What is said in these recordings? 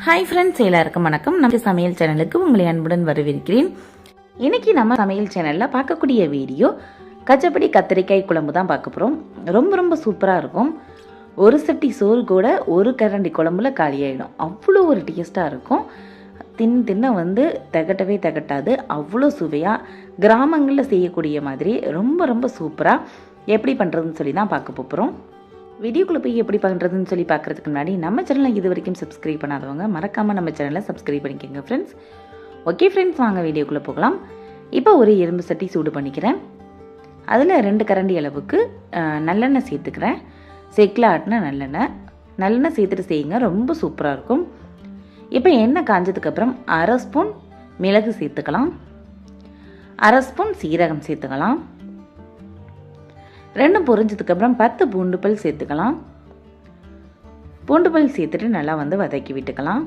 Hi friends, எல்லாருக்கும் வணக்கம். நம்ம சமையல் சேனலுக்கு உங்களை அன்புடன் வரவேற்கிறேன். இன்னைக்கு நம்ம சமையல் சேனலில் பார்க்கக்கூடிய வீடியோ கச்சப்படி கத்திரிக்காய் குழம்பு தான் பார்க்க போகிறோம். ரொம்ப சூப்பராக இருக்கும். ஒரு சட்டி சோறு கூட ஒரு கரண்டி குழம்புல காலியாயிடும். அவ்வளோ ஒரு டேஸ்ட்டாக இருக்கும். தின்ன திகட்டவே திகட்டாது. அவ்வளோ சுவையாக கிராமங்களில் செய்யக்கூடிய மாதிரி ரொம்ப சூப்பராக எப்படி பண்ணுறதுன்னு சொல்லி தான் பார்க்க போகிறோம். வீடியோக்குள்ளே போய் எப்படி பண்ணுறதுன்னு சொல்லி பார்க்குறதுக்கு முன்னாடி நம்ம சேனலை இது வரைக்கும் சப்ஸ்கிரைப் பண்ணாதவங்க மறக்காமல் நம்ம சேனலை சப்ஸ்கிரைப் பண்ணிக்கோங்க ஃப்ரெண்ட்ஸ். ஓகே ஃப்ரெண்ட்ஸ், வாங்க வீடியோக்குள்ளே போகலாம். இப்போ ஒரு இரும்பு சட்டி சூடு பண்ணிக்கிறேன். அதில் 2 கரண்டி அளவுக்கு நல்லெண்ணெய் சேர்த்துக்கிறேன். செக்கில் ஆட்டின நல்லெண்ணெய் சேர்த்துட்டு செய்யுங்க, ரொம்ப சூப்பராக இருக்கும். இப்போ எண்ணெய் காஞ்சதுக்கப்புறம் 1/2 ஸ்பூன் மிளகு சேர்த்துக்கலாம், 1/2 ஸ்பூன் சீரகம் சேர்த்துக்கலாம். 2 பொரிஞ்சதுக்கப்புறம் 10 பூண்டு பல் சேர்த்துக்கலாம். பூண்டு பல் சேர்த்துட்டு நல்லா வதக்கி விட்டுக்கலாம்.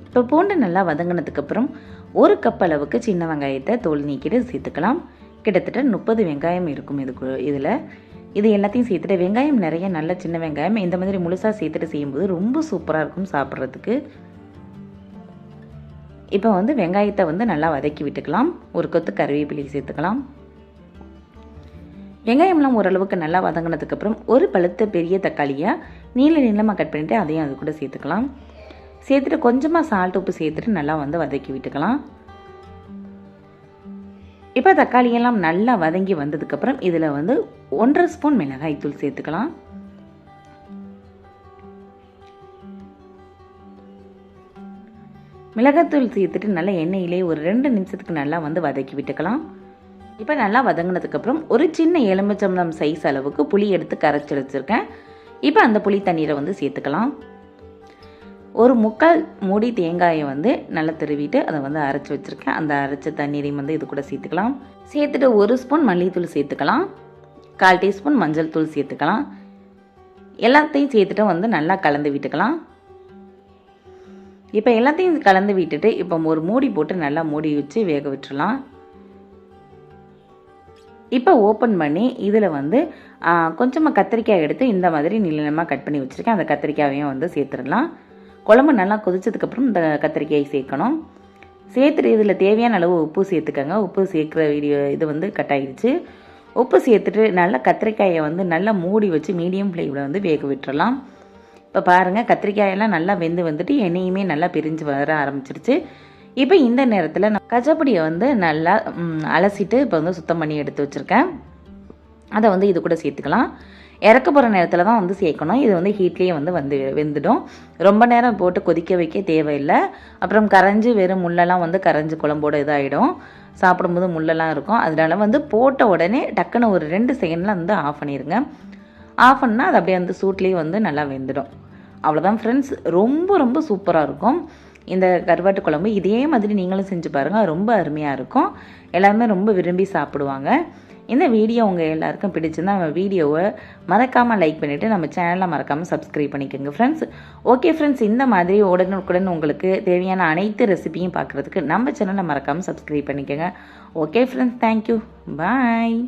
இப்போ பூண்டு நல்லா வதங்கினதுக்கப்புறம் 1 கப் அளவுக்கு சின்ன வெங்காயத்தை தோல் நீக்கிட்டு சேர்த்துக்கலாம். கிட்டத்தட்ட 30 வெங்காயம் இருக்கும் இதில். இது எல்லாத்தையும் சேர்த்துட்டு வெங்காயம் நிறைய நல்ல சின்ன வெங்காயம் இந்த மாதிரி முழுசாக சேர்த்துட்டு செய்யும்போது ரொம்ப சூப்பராக இருக்கும் சாப்பிட்றதுக்கு. இப்போ வெங்காயத்தை நல்லா வதக்கி விட்டுக்கலாம். 1 கொத்து கருவேப்பிலை சேர்த்துக்கலாம். வெங்காயம்லாம் ஓரளவுக்கு நல்லா வதங்கினதுக்கப்புறம் 1 பழுத்த பெரிய தக்காளியை நீளமாக கட் பண்ணிவிட்டு அதையும் அது கூட சேர்த்துக்கலாம். சேர்த்துட்டு கொஞ்சமாக சால்ட் உப்பு சேர்த்துட்டு நல்லா வதக்கி விட்டுக்கலாம். இப்போ தக்காளியெல்லாம் நல்லா வதங்கி வந்ததுக்கப்புறம் இதில் 1/2 ஸ்பூன் மிளகாய் தூள் சேர்த்துக்கலாம். மிளகாய்த்தூள் சேர்த்துட்டு நல்லா எண்ணெயிலே ஒரு 2 நிமிஷத்துக்கு நல்லா வதக்கி விட்டுக்கலாம். இப்போ நல்லா வதங்கினதுக்கப்புறம் ஒரு சின்ன எலுமிச்சம்பழம் சைஸ் அளவுக்கு புளி எடுத்து கரைச்சி வச்சுருக்கேன். இப்போ அந்த புளி தண்ணீரை சேர்த்துக்கலாம். ஒரு 3/4 மூடி தேங்காயை நல்லா திருவிட்டு அதை அரைச்சி வச்சுருக்கேன். அந்த அரைச்ச தண்ணீரையும் இது கூட சேர்த்துக்கலாம். சேர்த்துட்டு 1 ஸ்பூன் மல்லித்தூள் சேர்த்துக்கலாம். 1/4 டீஸ்பூன் மஞ்சள் தூள் சேர்த்துக்கலாம். எல்லாத்தையும் சேர்த்துட்டு நல்லா கலந்து விட்டுக்கலாம். இப்போ எல்லாத்தையும் கலந்து விட்டுட்டு இப்போ ஒரு மூடி போட்டு நல்லா மூடி வச்சு வேக விட்டுடலாம். இப்போ ஓப்பன் பண்ணி இதில் கொஞ்சமாக கத்திரிக்காய் எடுத்து இந்த மாதிரி நீளமாக கட் பண்ணி வச்சுருக்கேன். அந்த கத்திரிக்காயையும் சேர்த்துடலாம். குழம்பு நல்லா கொதிச்சதுக்கப்புறம் இந்த கத்திரிக்காய் சேர்க்கணும். சேர்த்துட்டு இதில் தேவையான அளவு உப்பு சேர்த்துக்கோங்க. உப்பு சேர்க்குற வீடியோ இது கட் ஆகிடுச்சு. உப்பு சேர்த்துட்டு நல்லா கத்திரிக்காயை நல்லா மூடி வச்சு மீடியம் ஃப்ளேமில் வேக விட்டுறலாம். இப்போ பாருங்கள், கத்திரிக்காயெல்லாம் நல்லா வந்துட்டு எண்ணெயுமே நல்லா பிரிஞ்சு வர ஆரம்பிச்சிருச்சு. இப்போ இந்த நேரத்தில் நான் கச்சப்படியை நல்லா அலசிட்டு இப்போ சுத்தம் பண்ணி எடுத்து வச்சுருக்கேன். அதை இது கூட சேர்த்துக்கலாம். இறக்க போகிற நேரத்தில் தான் சேர்க்கணும். இது ஹீட்லேயே வெந்துடும். ரொம்ப நேரம் போட்டு கொதிக்க வைக்க தேவையில்லை. அப்புறம் கரைஞ்சி வெறும் முள்ளெல்லாம் கரைஞ்சி குழம்போட இதாகிடும். சாப்பிடும்போது முள்ளெல்லாம் இருக்கும். அதனால போட்ட உடனே டக்குன்னு ஒரு 2 செகண்டில் ஆஃப் பண்ணிடுங்க. ஆஃப் பண்ணால் அது அப்படியே சூட்லேயே நல்லா வெந்துடும். அவ்வளோதான் ஃப்ரெண்ட்ஸ், ரொம்ப சூப்பராக இருக்கும் இந்த கருவாட்டு குழம்பு. இதே மாதிரி நீங்களும் செஞ்சு பாருங்கள், ரொம்ப அருமையாக இருக்கும். எல்லாருமே ரொம்ப விரும்பி சாப்பிடுவாங்க. இந்த வீடியோ உங்கள் எல்லாருக்கும் பிடிச்சிருந்தா நம்ம வீடியோவை மறக்காமல் லைக் பண்ணிவிட்டு நம்ம சேனலை மறக்காமல் சப்ஸ்கிரைப் பண்ணிக்கோங்க ஃப்ரெண்ட்ஸ். ஓகே ஃப்ரெண்ட்ஸ், இந்த மாதிரி உடனுக்குடன் உங்களுக்கு தேவையான அனைத்து ரெசிபியும் பார்க்குறதுக்கு நம்ம சேனலை மறக்காமல் சப்ஸ்கிரைப் பண்ணிக்கோங்க. ஓகே ஃப்ரெண்ட்ஸ், தேங்க்யூ, பாய்.